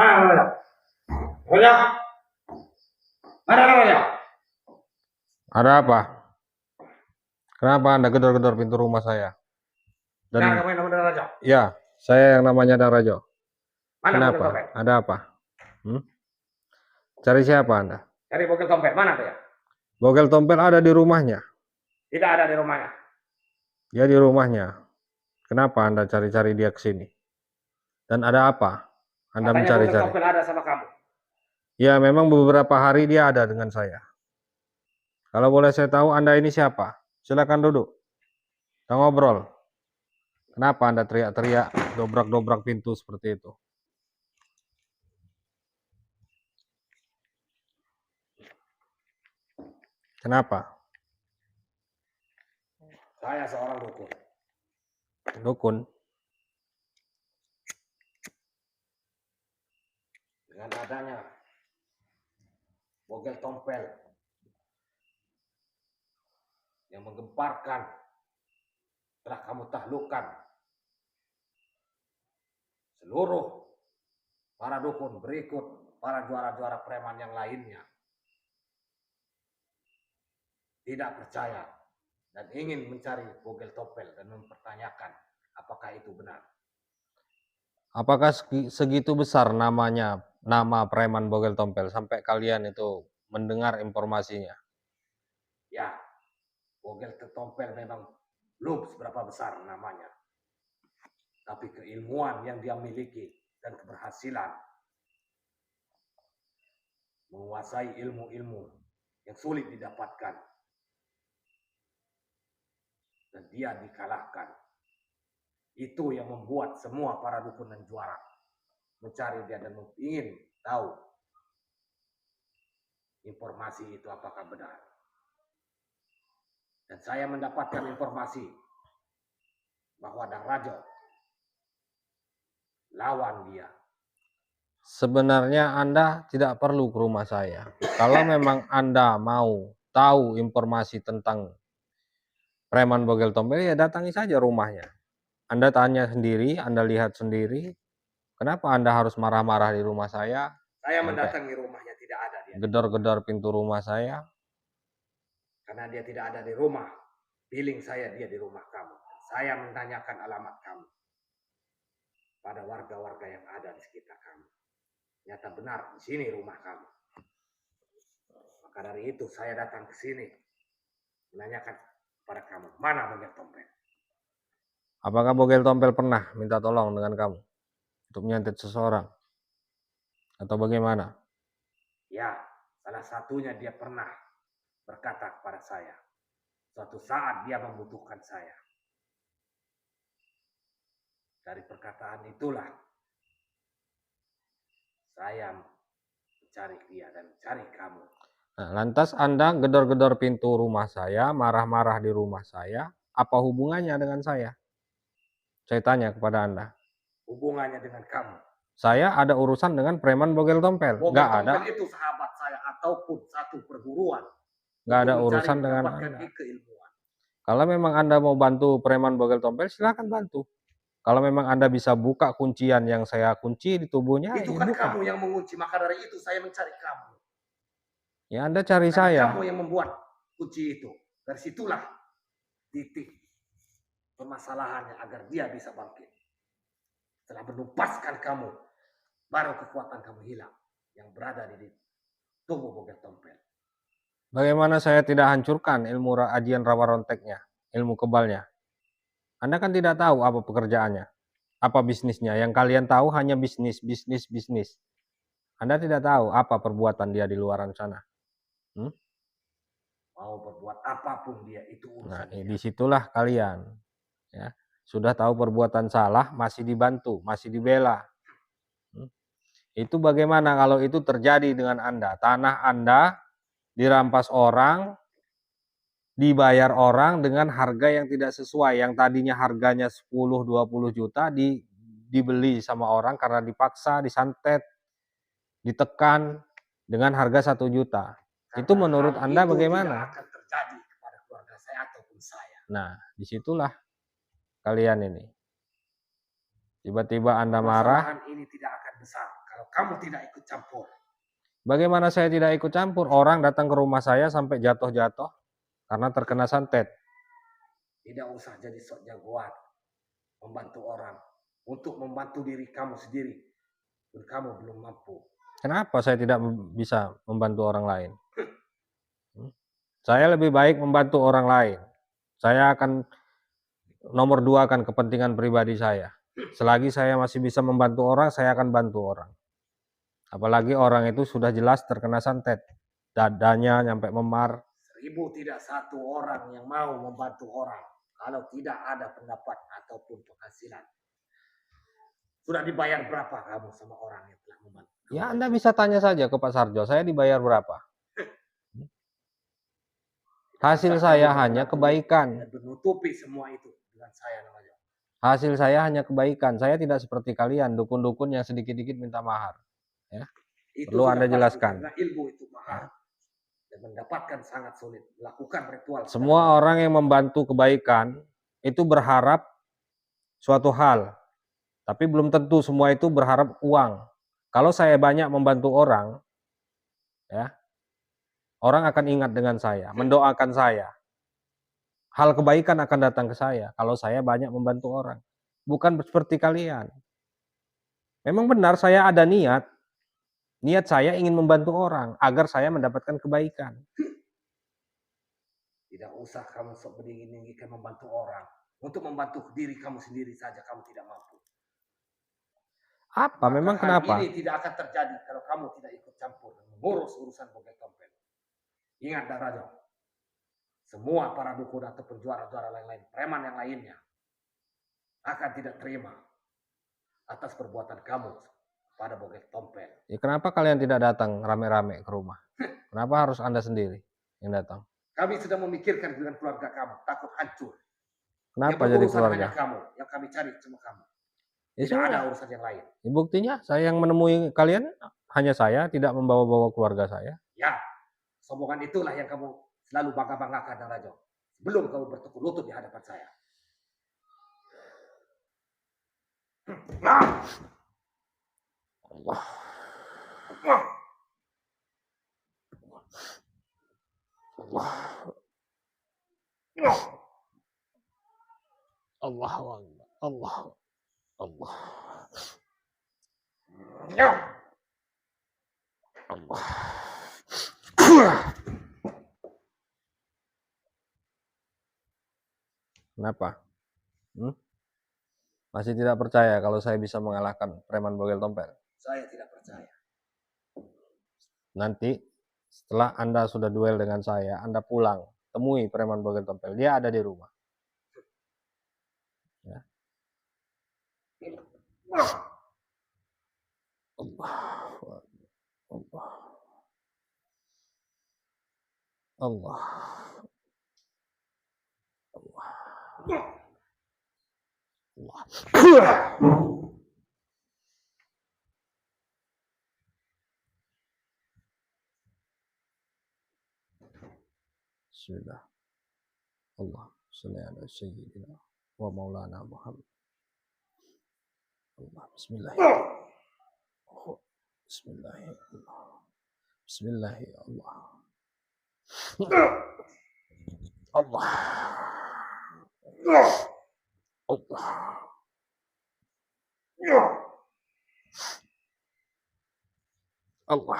Mana Raja? Raja? Mana Raja? Ada apa? Kenapa Anda gedor-gedor pintu rumah saya? Benar kamu yang namanya Raja? Ya, saya yang namanya Darajo. Mana bogel Kenapa? dompet? Ada apa? Cari siapa Anda? Cari bogel dompet, mana dia? Bogel tompel ada di rumahnya. Tidak ada di rumahnya. Ya di rumahnya. Kenapa Anda cari-cari dia ke sini? Dan ada apa? Anda Katanya bogel mencari-cari. dompet ada sama kamu. Ya, memang beberapa hari dia ada dengan saya. Kalau boleh saya tahu Anda ini siapa? Silakan duduk. Kita ngobrol. Kenapa Anda teriak-teriak, dobrak-dobrak pintu seperti itu? Kenapa? Saya seorang dukun. Dukun? Dengan adanya bogel tompel yang menggemparkan telah kamu taklukkan seluruh para dukun berikut para juara-juara preman yang lainnya. Tidak percaya dan ingin mencari bogel tompel dan mempertanyakan apakah itu benar. Apakah segitu besar nama preman bogel tompel sampai kalian itu mendengar informasinya? Ya, bogel tompel memang belum seberapa besar namanya. Tapi keilmuan yang dia miliki dan keberhasilan menguasai ilmu-ilmu yang sulit didapatkan. Dan dia dikalahkan. Itu yang membuat semua para dukun dan juara mencari dia dan ingin tahu informasi itu apakah benar. Dan saya mendapatkan informasi bahwa Darajo lawan dia. Sebenarnya Anda tidak perlu ke rumah saya. Kalau memang Anda mau tahu informasi tentang preman bogel tompel, ya datangi saja rumahnya. Anda tanya sendiri, Anda lihat sendiri. Kenapa Anda harus marah-marah di rumah saya? Saya mendatangi rumahnya, tidak ada dia. Gedor-gedor pintu rumah saya. Karena dia tidak ada di rumah. Billing saya dia di rumah kamu. Saya menanyakan alamat kamu pada warga-warga yang ada di sekitar kamu. Nyata benar di sini rumah kamu. Maka dari itu saya datang ke sini menanyakan pada kamu, mana bogel tompel? Apakah bogel tompel pernah minta tolong dengan kamu untuk menyantet seseorang? Atau bagaimana? Ya, salah satunya dia pernah berkata kepada saya. Suatu saat dia membutuhkan saya. Dari perkataan itulah saya mencari dia dan mencari kamu. Nah, lantas Anda gedor-gedor pintu rumah saya, marah-marah di rumah saya, apa hubungannya dengan saya? Saya tanya kepada Anda. Hubungannya dengan kamu. Saya ada urusan dengan preman bogel tompel. Bogel Nggak tompel ada. itu sahabat saya ataupun satu perguruan. Nggak ada urusan dengan Anda. Keilmuan. Kalau memang Anda mau bantu preman bogel tompel, silakan bantu. Kalau memang Anda bisa buka kuncian yang saya kunci di tubuhnya, itu ya kan buka. Kamu yang mengunci, maka dari itu saya mencari kamu. Ya Anda cari Karena saya. Kamu yang membuat kunci itu. Dari situlah titik permasalahannya agar dia bisa bangkit. Setelah menupaskan kamu, baru kekuatan kamu hilang yang berada di tubuh bogel tompel. Bagaimana saya tidak hancurkan ilmu ajian rawa ronteknya, ilmu kebalnya? Anda kan tidak tahu apa pekerjaannya, apa bisnisnya. Yang kalian tahu hanya bisnis. Anda tidak tahu apa perbuatan dia di luar sana. Mau berbuat apapun dia itu urusan. Nah, disitulah kalian ya sudah tahu perbuatan salah, masih dibantu, masih dibela. Itu bagaimana kalau itu terjadi dengan Anda? Tanah Anda dirampas orang, dibayar orang dengan harga yang tidak sesuai, yang tadinya harganya 10-20 juta dibeli sama orang karena dipaksa, disantet, ditekan dengan harga 1 juta. Karena itu menurut Anda bagaimana? Tidak akan terjadi kepada keluarga saya ataupun saya. Nah, disitulah kalian ini. Tiba-tiba Anda marah. Ini tidak akan besar kalau kamu tidak ikut campur. Bagaimana saya tidak ikut campur? Orang datang ke rumah saya sampai jatuh-jatuh karena terkena santet. Tidak usah jadi sok jagoan membantu orang. Untuk membantu diri kamu sendiri, pun kamu belum mampu. Kenapa saya tidak bisa membantu orang lain? Saya lebih baik membantu orang lain. Saya akan nomor 2 akan kepentingan pribadi saya. Selagi saya masih bisa membantu orang, saya akan bantu orang. Apalagi orang itu sudah jelas terkena santet. Dadanya nyampe memar. 1000 tidak satu orang yang mau membantu orang kalau tidak ada pendapat ataupun penghasilan. Sudah dibayar berapa kamu sama orang yang telah membantu? Ya, Anda bisa tanya saja ke Pak Sarjo, saya dibayar berapa? Hasil saya hanya kebaikan. Dan menutupi semua itu dengan saya namanya. Hasil saya hanya kebaikan. Saya tidak seperti kalian, dukun-dukun yang sedikit-sedikit minta mahar. Ya. Itu perlu Anda jelaskan. Karena ilmu itu mahal. Dan mendapatkan sangat sulit. Lakukan ritual. Semua orang yang membantu kebaikan itu berharap suatu hal. Tapi belum tentu semua itu berharap uang. Kalau saya banyak membantu orang, ya, orang akan ingat dengan saya, mendoakan saya. Hal kebaikan akan datang ke saya kalau saya banyak membantu orang. Bukan seperti kalian. Memang benar saya ada niat. Niat saya ingin membantu orang agar saya mendapatkan kebaikan. Tidak usah kamu sok berdiri-dirikan membantu orang. Untuk membantu diri kamu sendiri saja kamu tidak mampu. Apa? Memang kenapa? Ini tidak akan terjadi kalau kamu tidak ikut campur dan mengurus urusan Bogel Tompel. Ingat Darajo, semua para dukun atau penjuara-juara lain-lain, preman yang lainnya, akan tidak terima atas perbuatan kamu pada Bogel Tompel. Ya, kenapa kalian tidak datang rame-rame ke rumah? Kenapa harus Anda sendiri yang datang? Kami sedang memikirkan dengan keluarga kamu, takut hancur. Kenapa jadi keluarga? Kamu, yang kami cari cuma kamu. Ya, tidak ada urusan yang lain. Ya, buktinya saya yang menemui kalian hanya saya, tidak membawa-bawa keluarga saya. Ya, sombongan itulah yang kamu selalu bangga-banggakan, Darajo. Belum kamu bertekuk lutut di hadapan saya. Allah. Allah. Allah. Allah. Allah. Allah. Kenapa? Masih tidak percaya kalau saya bisa mengalahkan preman Bogel Tompel? Saya tidak percaya. Nanti setelah Anda sudah duel dengan saya, Anda pulang, temui preman Bogel Tompel. Dia ada di rumah. Ya. Allah. Allah. Allah. Allah. Bismillah. Allah salli ala sayyidina wa maulana Muhammad. Allah bismillah. Bismillah. Bismillah Allah. Allah. Allah. Allah. Allah.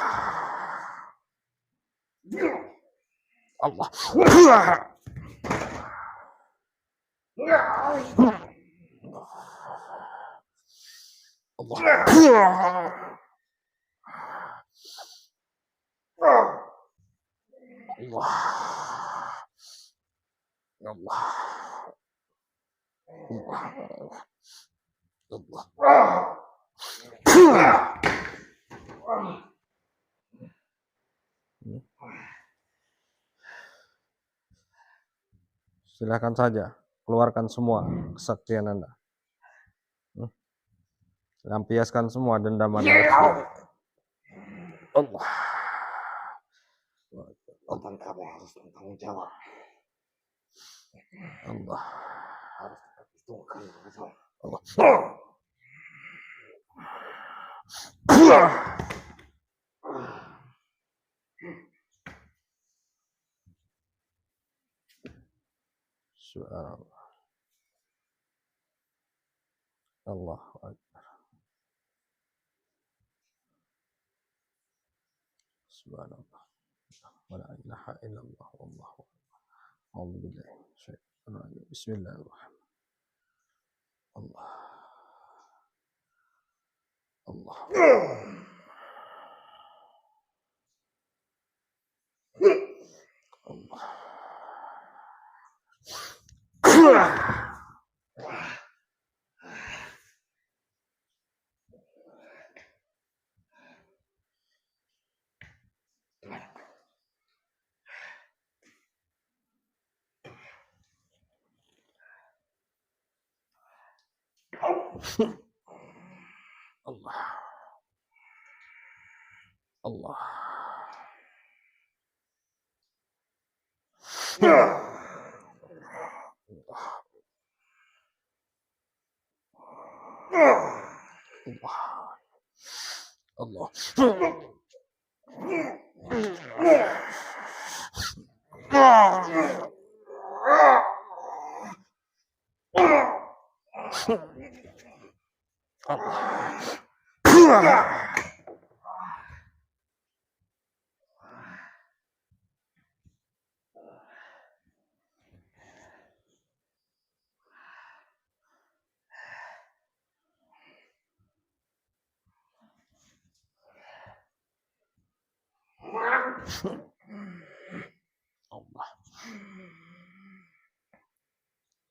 Silakan saja, keluarkan semua kesaktian Anda. Lampiaskan semua dendam Anda. Allah. Tentang kamu harus bertanggung jawab. Allah. Harus diperhitungkan. Allah. Subhanallah. Allahu Akbar. Subhanallah. Wa la ilaha illallah wallahu akbar. A'udzu billahi minasyaitonir rajim. Bismillahirrahmanirrahim. Allah. Allah. Allah. Allah. Allah. Allah. Allah.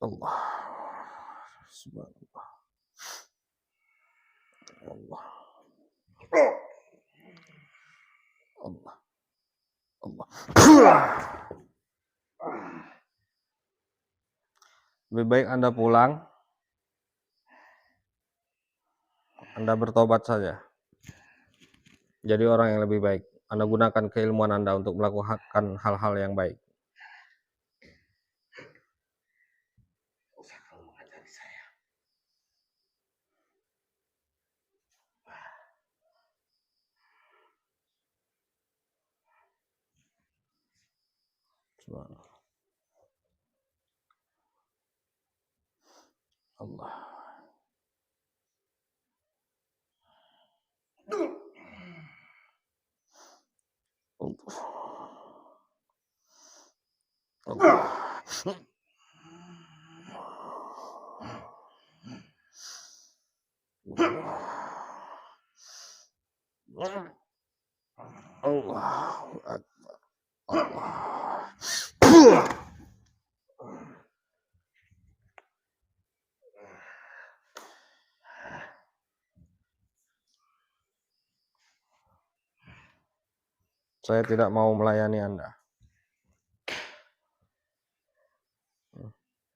Allah. Subhanallah. Allah. Allah. Allah. Lebih baik Anda pulang, Anda bertobat saja. Jadi orang yang lebih baik. Anda gunakan keilmuan Anda untuk melakukan hal-hal yang baik. Usah kamu mengajari saya. Subhanallah. Allah. Allah. Allahu Akbar. Allah. Saya tidak mau melayani Anda.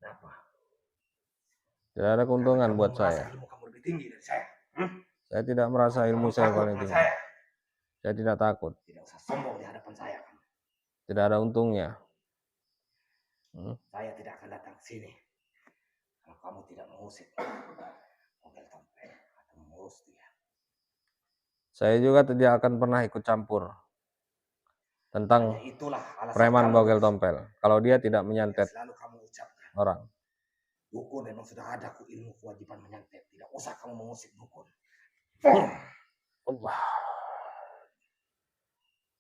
Kenapa? Tidak ada keuntungan buat saya. Ilmu kamu lebih tinggi dari saya. Saya tidak merasa ilmu saya paling tinggi. Saya tidak takut. Tidak usah sombong di hadapan saya. Tidak ada untungnya. Saya tidak akan datang ke sini kalau kamu tidak mengusik Vogel Tompel atau mengurus dia. Saya juga tidak akan pernah ikut campur tentang preman Vogel Tompel kalau dia tidak menyantet selalu kamu ucapkan. orang. Dukun memang sudah ada ilmu kewajiban menyantet. Tidak usah kamu mengusik dukun. Allah.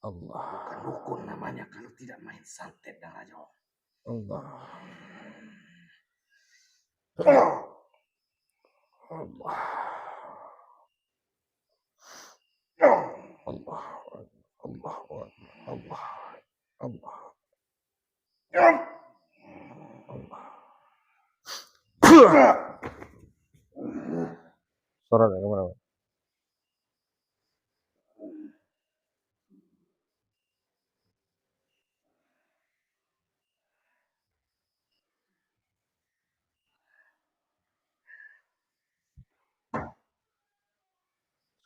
Allah. Bukan dukun namanya kalau tidak main santet dan rajau. Allah. Allah. Allah. Allah. Allah. Allah. Allah. Suara kemana?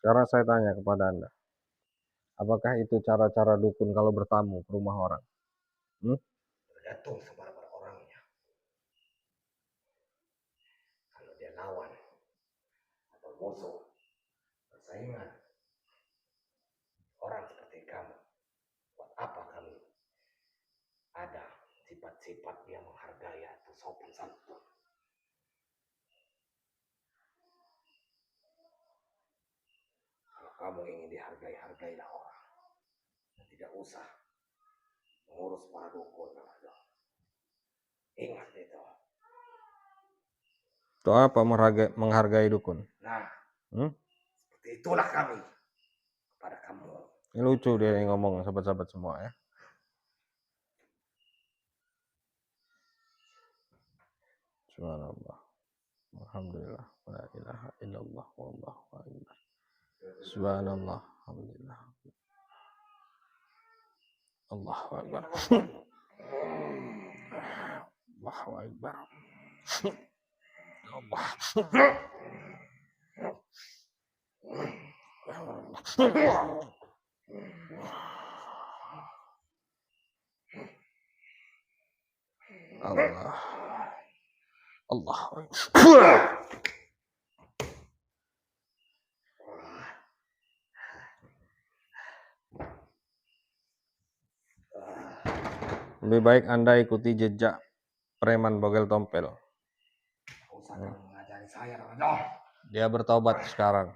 Sekarang saya tanya kepada Anda, apakah itu cara-cara dukun kalau bertamu ke rumah orang? Tergantung kepada orangnya. Kalau dia lawan atau musuh, saya ingat, orang seperti kamu, buat apa kami ada sifat-sifat yang menghargai atau sopan santun? Kalau kamu ingin dihargai, hargailah orang. Dan tidak usah mengurus para dukun. Ingat itu. Itu apa menghargai dukun? Nah, Hmm? seperti itulah kami kepada kamu. Ini lucu dia yang ngomong, sahabat-sahabat semua ya. Subhanallah. Alhamdulillah. La ilaha illallah wallahu akbar. Subhanallah. Alhamdulillah. Allahu akbar. Allahu akbar. Allah. Allah. Allah. Lebih baik Anda ikuti jejak preman Bogel Tompel. Mengajari saya, Raja. Dia bertobat sekarang.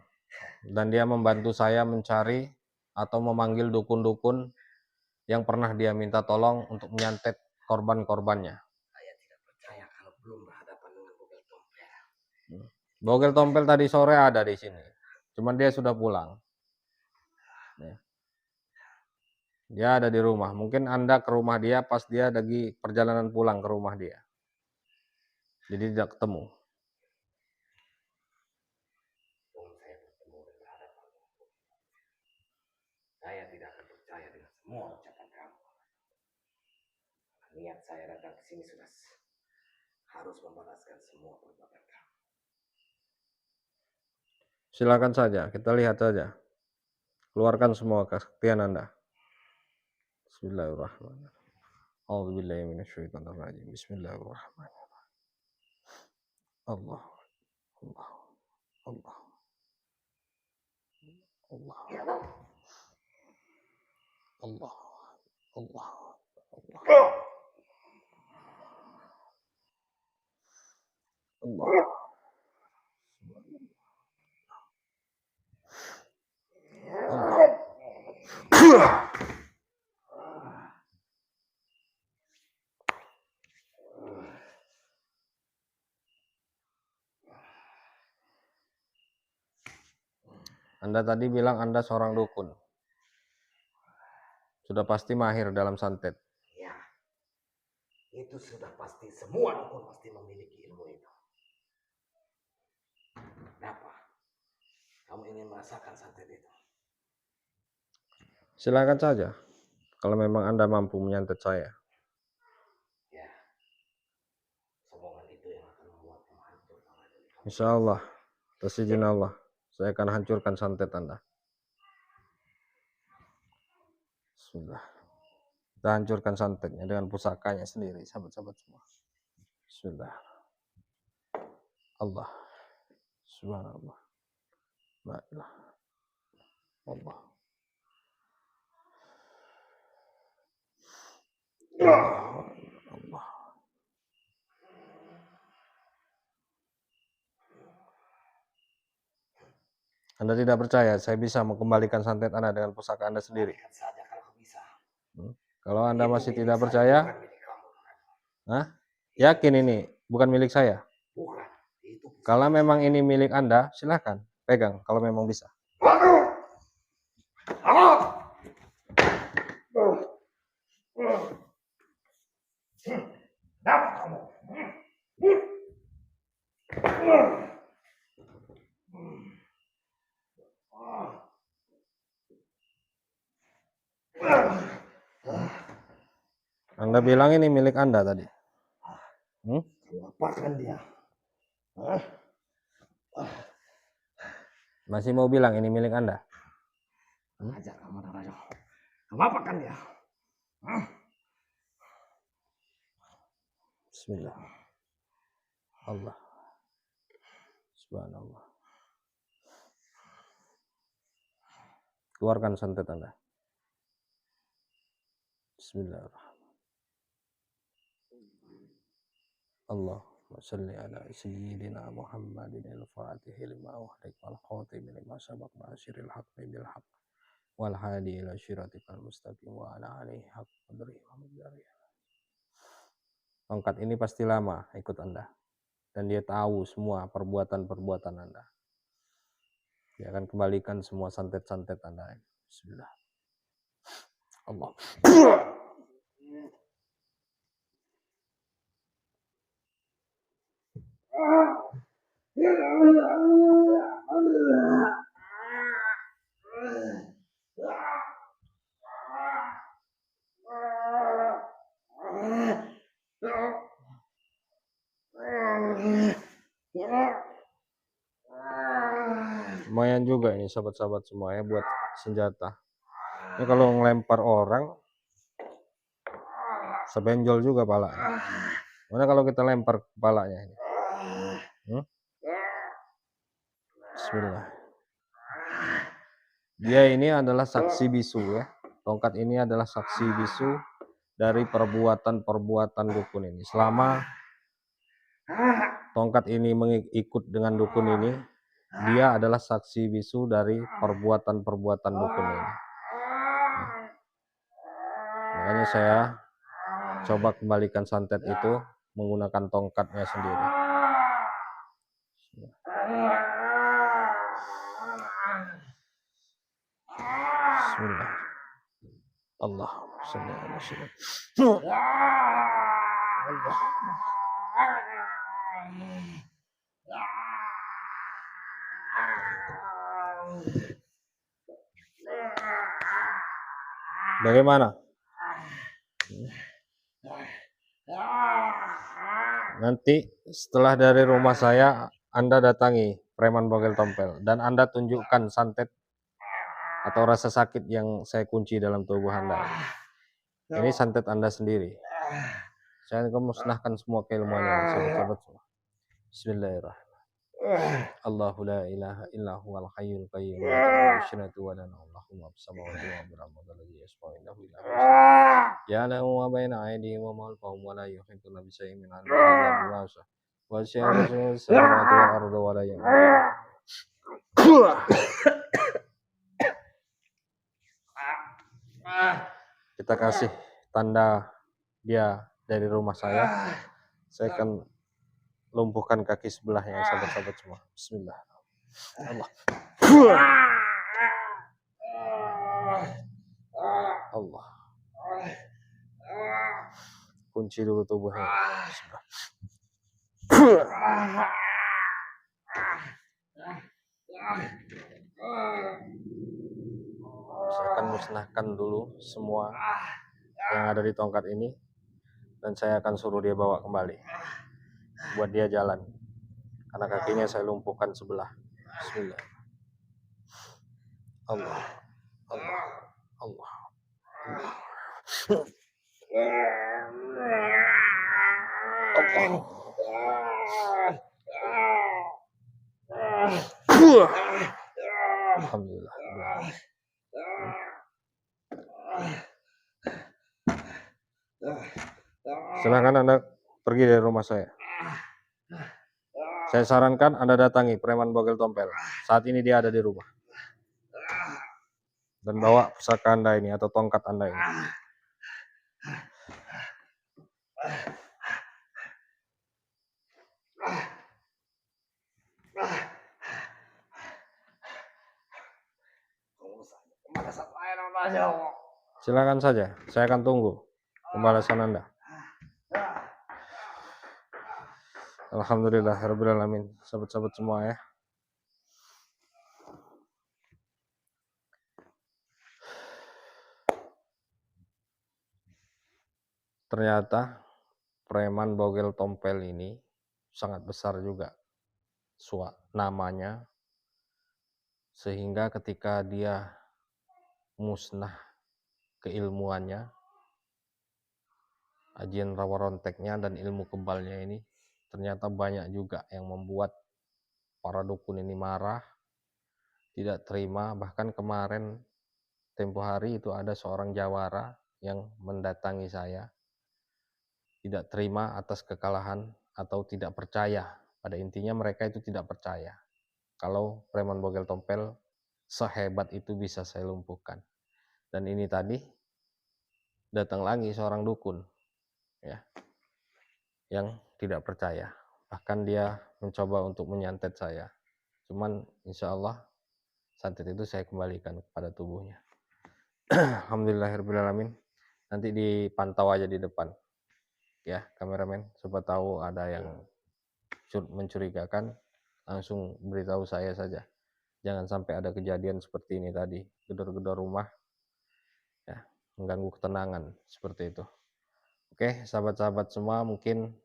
Dan dia membantu saya mencari atau memanggil dukun-dukun yang pernah dia minta tolong untuk menyantet korban-korbannya. Saya tidak percaya kalau belum berhadapan dengan Bogel Tompel. Bogel Tompel tadi sore ada di sini. Cuman dia sudah pulang. Dia ada di rumah. Mungkin Anda ke rumah dia pas dia lagi perjalanan pulang ke rumah dia. Jadi tidak ketemu. Saya tidak akan percaya dengan semua ucapan kamu. Niat saya datang ke sini sudah harus membalaskan semua perbuatan kamu. Silakan saja, kita lihat saja. Keluarkan semua kesaktian Anda. Bismillahirrahmanirrahim. A'udzubillahi minasyaitonirrajim. Bismillahirrahmanirrahim. Allah. Allah. Allah. Allah. Allah. Allah. Allah. Allah. Anda tadi bilang Anda seorang dukun. Sudah pasti mahir dalam santet. Ya, itu sudah pasti. Semua dukun pasti memiliki ilmu itu. Kenapa? Kamu ingin merasakan santet itu? Silakan saja. Kalau memang Anda mampu menyantet saya. Ya, sombongan itu yang akan membuat kamu hancur. Insya Allah, atas izin Allah, saya akan hancurkan santet Anda. Sudah. Kita hancurkan santetnya dengan pusakanya sendiri, sahabat-sahabat semua. Bismillah. Allah. Subhanallah. La ilaha. Allah. Allah. Anda tidak percaya saya bisa mengembalikan santet Anda dengan pusaka Anda sendiri? Saja kalau bisa. Kalau Anda masih tidak percaya, yakin ini bukan milik saya? Bukan. Kalau memang ini milik Anda, silakan pegang kalau memang bisa. Dapat kamu. Anda bilang ini milik Anda tadi. Lepaskan dia. Masih mau bilang ini milik Anda? Ajar kamu, Raja. Kamu apakan dia? Bismillah. Allah. Subhanallah. Keluarkan santet Anda. Bismillahirrahmanirrahim. Allahumma salli ala sayyidina Muhammadin al-Fatihi lima ughliq wal khatimi lima sabaq nasiril haqqi bil haqq wal hadi ila syiratikal mustaqim wa ala alihi haqq qadrihi wa miqdarihi. Tongkat ini pasti lama ikut Anda dan dia tahu semua perbuatan-perbuatan Anda. Dia akan kembalikan semua santet-santet Anda. Bismillah. Allah. Lumayan juga ini sahabat-sahabat semua ya buat senjata. Ini kalau ngelempar orang sebenjol juga palanya. Mana kalau kita lempar kepalanya ini? Bismillah. Dia ini adalah saksi bisu ya. Tongkat ini adalah saksi bisu dari perbuatan-perbuatan dukun ini. Selama tongkat ini mengikut dengan dukun ini, dia adalah saksi bisu dari perbuatan-perbuatan dukun ini. Makanya saya coba kembalikan santet itu menggunakan tongkatnya sendiri. Bismillah. Allahumma shalli ala sayyidina. Bagaimana? Nanti setelah dari rumah saya, Anda datangi preman bogel tompel dan Anda tunjukkan santet atau rasa sakit yang saya kunci dalam tubuh Anda. Ini santet Anda sendiri. Saya akan musnahkan semua keilmuannya, sahabat-sahabat semua. Bismillahirrahmanirrahim. Allahu la ilaha illa huwal hayyul qayyum la ta'khudhuhu wa la Allahumma bis-samawati wa bil-ardi yasma'u innahu ila ya'lamu ma baina aydihim wa ma khalfahum wa la yuhituna bi shay'in min 'ilmihi illa bima sha'a wa sa'ala samawati wal ardi wa la Kita kasih tanda dia dari rumah saya. Saya akan lumpuhkan kaki sebelahnya, sahabat-sahabat semua. Bismillah. Allah. Allah. Kunci dulu tubuhnya. Bismillah. Saya akan musnahkan dulu semua yang ada di tongkat ini dan saya akan suruh dia bawa kembali buat dia jalan karena kakinya saya lumpuhkan sebelah. Bismillah. Allah. Allah. Allah. Allah. Alhamdulillah. Silakan Anda pergi dari rumah saya. Saya sarankan Anda datangi preman bogel tompel. Saat ini dia ada di rumah. Dan bawa pusaka Anda ini atau tongkat Anda ini. Silakan saja, saya akan tunggu pembalasan Anda. Alhamdulillah, rabbil alamin, sahabat-sahabat semua ya. Ternyata preman bogel tompel ini sangat besar juga namanya, sehingga ketika dia musnah keilmuannya, ajian rawa ronteknya dan ilmu kebalnya ini, ternyata banyak juga yang membuat para dukun ini marah, tidak terima. Bahkan kemarin tempo hari itu ada seorang jawara yang mendatangi saya, tidak terima atas kekalahan atau tidak percaya. Pada intinya mereka itu tidak percaya kalau preman bogel tompel sehebat itu bisa saya lumpuhkan. Dan ini tadi datang lagi seorang dukun, ya, yang tidak percaya. Bahkan dia mencoba untuk menyantet saya. Cuman insya Allah santet itu saya kembalikan kepada tubuhnya. Alhamdulillahirrahmanirrahim. Nanti dipantau aja di depan, ya kameramen, supaya tahu ada yang mencurigakan langsung beritahu saya saja. Jangan sampai ada kejadian seperti ini tadi, gedor-gedor rumah, ya, mengganggu ketenangan seperti itu. Oke, sahabat-sahabat semua, mungkin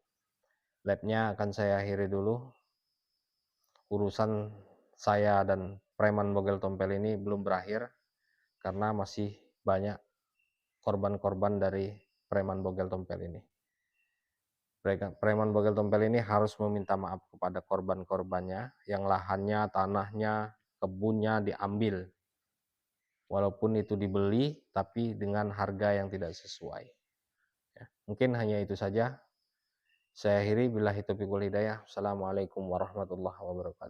labnya akan saya akhiri dulu. Urusan saya dan preman bogel tompel ini belum berakhir karena masih banyak korban-korban dari preman bogel tompel ini. Preman bogel tompel ini harus meminta maaf kepada korban-korbannya yang lahannya, tanahnya, kebunnya diambil. Walaupun itu dibeli, tapi dengan harga yang tidak sesuai. Ya, mungkin hanya itu saja. Saya akhiri, billahi taufiq wal hidayah. Assalamualaikum warahmatullahi wabarakatuh.